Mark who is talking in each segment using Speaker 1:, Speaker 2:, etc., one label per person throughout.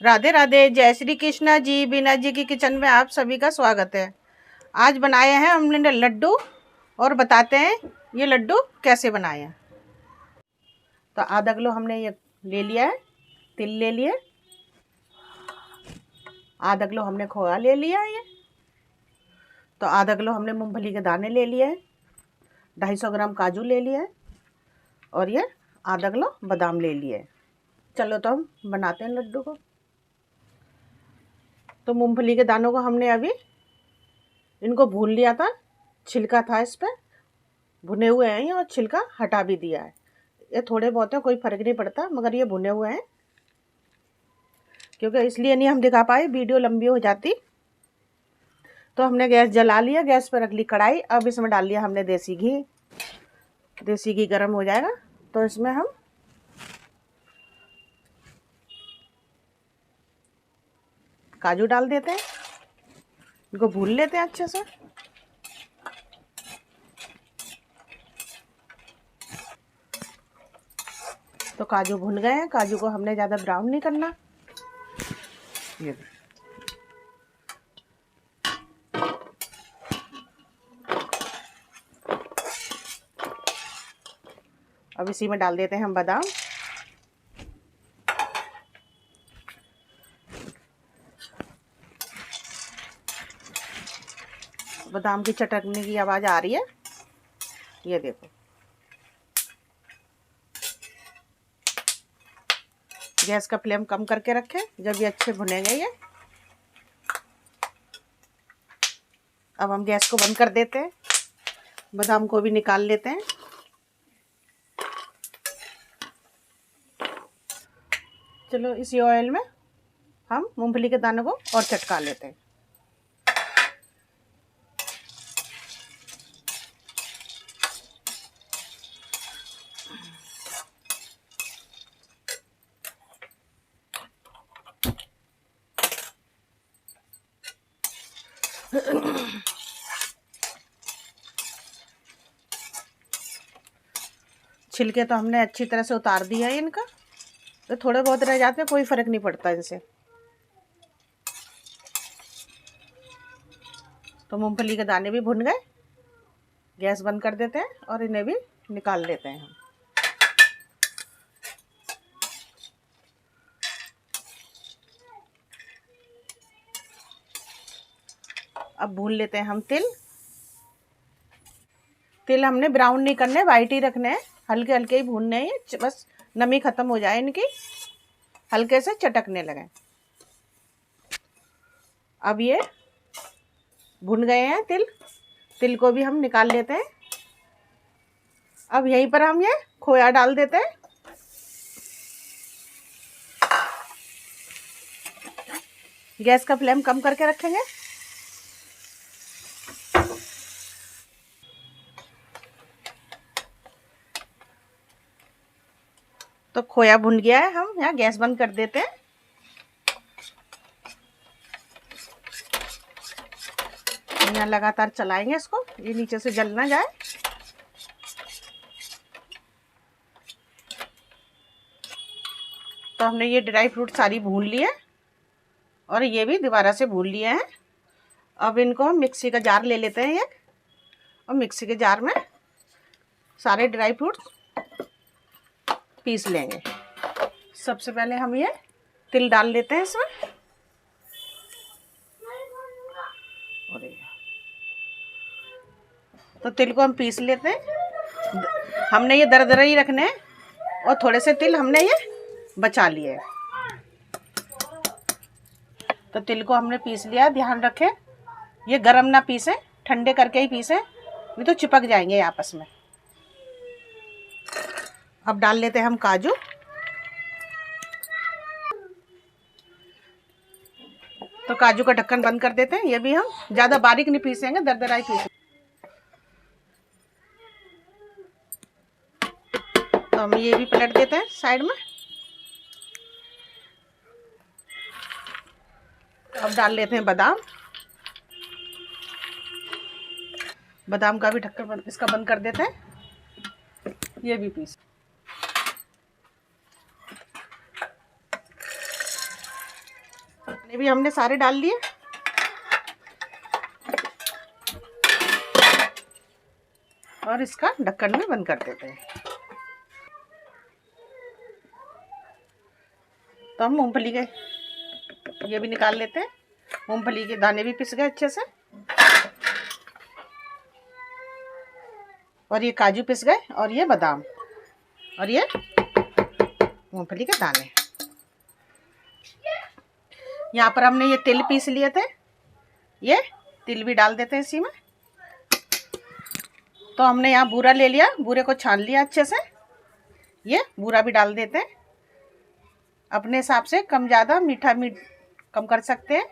Speaker 1: राधे राधे, जय श्री कृष्णा जी। बीना जी की किचन में आप सभी का स्वागत है। आज बनाए हैं हमने लड्डू और बताते हैं ये लड्डू कैसे बनाए हैं। तो आधा किलो हमने ये ले लिया है, तिल ले लिए, आधा किलो हमने खोया ले लिया है ये, तो आधा किलो हमने मूंगफली के दाने ले लिए हैं, 250 ग्राम काजू ले लिए हैं और ये आधा किलो बादाम ले लिए हैं। चलो तो हम बनाते हैं लड्डू को। तो मूंगफली के दानों को हमने अभी इनको भून लिया था, छिलका था इस पर, भुने हुए हैं ये और छिलका हटा भी दिया है। ये थोड़े बहुत है, कोई फ़र्क नहीं पड़ता, मगर ये भुने हुए हैं क्योंकि इसलिए नहीं हम दिखा पाए, वीडियो लंबी हो जाती। तो हमने गैस जला लिया, गैस पर रख ली कढ़ाई। अब इसमें डाल लिया हमने देसी घी। देसी घी गर्म हो जाएगा तो इसमें हम काजू डाल देते हैं, इनको भून लेते हैं अच्छे से। तो काजू भुन गए हैं, काजू को हमने ज़्यादा ब्राउन नहीं करना। ये अब इसी में डाल देते हैं हम बादाम। बादाम की चटकने की आवाज़ आ रही है, ये देखो। गैस का फ्लेम कम करके रखें जब ये अच्छे भुनेंगे ये। अब हम गैस को बंद कर देते हैं, बादाम को भी निकाल लेते हैं। चलो इसी ऑयल में हम मूंगफली के दानों को और चटका लेते हैं। छिलके तो हमने अच्छी तरह से उतार दिया है इनका, तो थोड़े बहुत रह जाते हैं, कोई फ़र्क नहीं पड़ता इनसे। तो मूंगफली के दाने भी भुन गए, गैस बंद कर देते हैं और इन्हें भी निकाल लेते हैं हम। अब भून लेते हैं हम तिल। तिल हमने ब्राउन नहीं करने, वाइट ही रखने हैं, हल्के हल्के ही भूनने हैं, बस नमी ख़त्म हो जाए इनकी, हल्के से चटकने लगे। अब ये भुन गए हैं तिल, तिल को भी हम निकाल लेते हैं। अब यहीं पर हम ये खोया डाल देते हैं। गैस का फ्लेम कम करके रखेंगे। तो खोया भुन गया है, हम यहाँ गैस बंद कर देते हैं। यहाँ लगातार चलाएंगे इसको, ये नीचे से जल ना जाए। तो हमने ये ड्राई फ्रूट सारी भून ली है और ये भी दोबारा से भून लिए हैं। अब इनको हम मिक्सी का जार ले लेते हैं एक, और मिक्सी के जार में सारे ड्राई फ्रूट्स पीस लेंगे। सबसे पहले हम ये तिल डाल लेते हैं इसमें, और तो तिल को हम पीस लेते हैं। हमने ये दरदरा ही रखने हैं और थोड़े से तिल हमने ये बचा लिए। तो तिल को हमने पीस लिया, ध्यान रखें ये गरम ना पीसें, ठंडे करके ही पीसें, नहीं तो चिपक जाएंगे आपस में। अब डाल लेते हैं हम काजू। तो काजू का ढक्कन बंद कर देते हैं, ये भी हम ज़्यादा बारीक नहीं पीसेंगे, दरदरा ही पीसेंगे। तो हम ये भी पलट देते हैं साइड में। अब डाल लेते हैं बादाम। बादाम का भी ढक्कन इसका बंद कर देते हैं, ये भी पीस। ये भी हमने सारे डाल लिए। और इसका ढक्कन में बंद कर देते हैं। तो हम मूंगफली के ये भी निकाल लेते हैं। मूंगफली के दाने भी पिस गए अच्छे से, और ये काजू पिस गए, और ये बादाम, और ये मूंगफली के दाने। यहाँ पर हमने ये तिल पीस लिए थे, ये तिल भी डाल देते हैं इसी में। तो हमने यहाँ बूरा ले लिया, बूरे को छान लिया अच्छे से, ये बूरा भी डाल देते हैं। अपने हिसाब से कम ज़्यादा मीठा कम कर सकते हैं।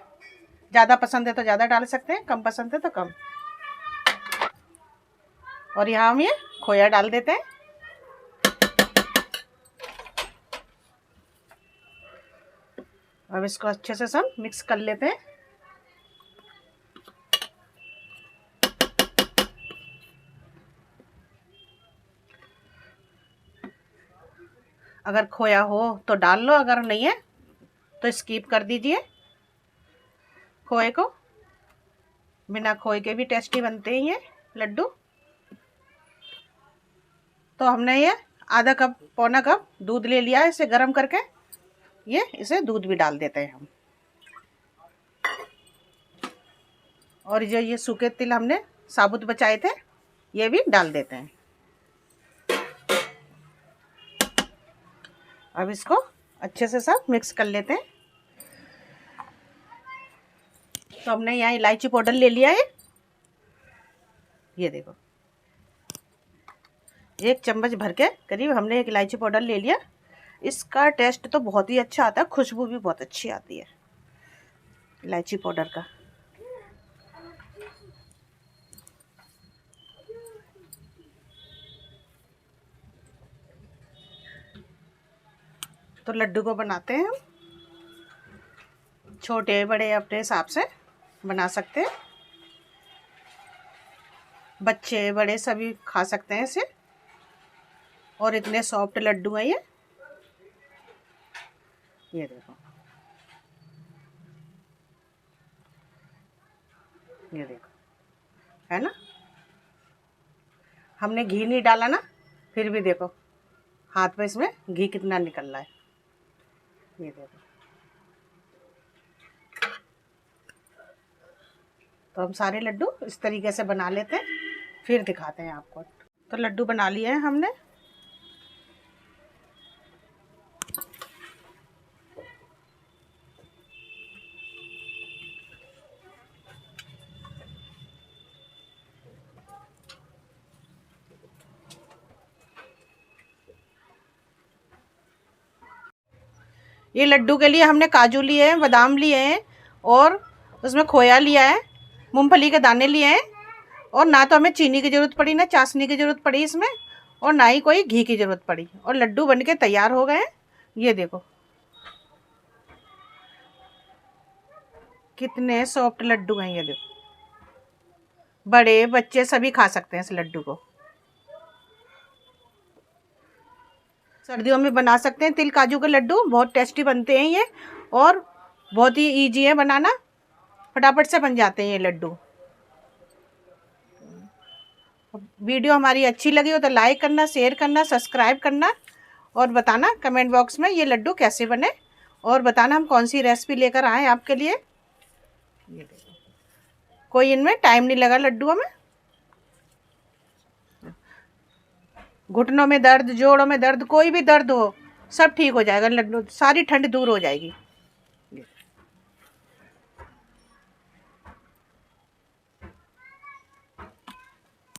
Speaker 1: ज़्यादा पसंद है तो ज़्यादा डाल सकते हैं, कम पसंद है तो कम। और यहाँ हम ये खोया डाल देते हैं। अब इसको अच्छे से सब मिक्स कर लेते हैं। अगर खोया हो तो डाल लो, अगर नहीं है तो स्किप कर दीजिए खोए को। बिना खोए के भी टेस्टी बनते हैं ये लड्डू। तो हमने ये आधा कप पौना कप दूध ले लिया है, इसे गर्म करके ये इसे दूध भी डाल देते हैं हम। और जो ये सूखे तिल हमने साबुत बचाए थे ये भी डाल देते हैं। अब इसको अच्छे से सब मिक्स कर लेते हैं। तो हमने यहाँ इलायची पाउडर ले लिया है, ये देखो 1 चम्मच भर के करीब हमने एक इलायची पाउडर ले लिया। इसका टेस्ट तो बहुत ही अच्छा आता है, खुशबू भी बहुत अच्छी आती है इलायची पाउडर का। तो लड्डू को बनाते हैं हम, छोटे बड़े अपने हिसाब से बना सकते हैं। बच्चे बड़े सभी खा सकते हैं इसे। और इतने सॉफ्ट लड्डू हैं ये देखो, ये देखो, है ना। हमने घी नहीं डाला ना, फिर भी देखो हाथ पे इसमें घी कितना निकल रहा है, ये देखो। तो हम सारे लड्डू इस तरीके से बना लेते हैं, फिर दिखाते हैं आपको। तो लड्डू बना लिए हैं हमने। ये लड्डू के लिए हमने काजू लिए हैं, बादाम लिए हैं, और उसमें खोया लिया है, मूंगफली के दाने लिए हैं। और ना तो हमें चीनी की ज़रूरत पड़ी, ना चाशनी की ज़रूरत पड़ी इसमें, और ना ही कोई घी की ज़रूरत पड़ी। और लड्डू बनके तैयार हो गए हैं, ये देखो कितने सॉफ्ट लड्डू हैं, ये देखो। बड़े बच्चे सभी खा सकते हैं इस लड्डू को। सर्दियों में बना सकते हैं तिल काजू के लड्डू, बहुत टेस्टी बनते हैं ये, और बहुत ही ईजी है बनाना, फटाफट से बन जाते हैं ये लड्डू। वीडियो हमारी अच्छी लगी हो तो लाइक करना, शेयर करना, सब्सक्राइब करना, और बताना कमेंट बॉक्स में ये लड्डू कैसे बने, और बताना हम कौन सी रेसिपी लेकर आए आपके लिए। ये देखो, कोई इनमें टाइम नहीं लगा लड्डुओं में। घुटनों में दर्द, जोड़ों में दर्द, कोई भी दर्द हो सब ठीक हो जाएगा, लड्डू सारी ठंड दूर हो जाएगी।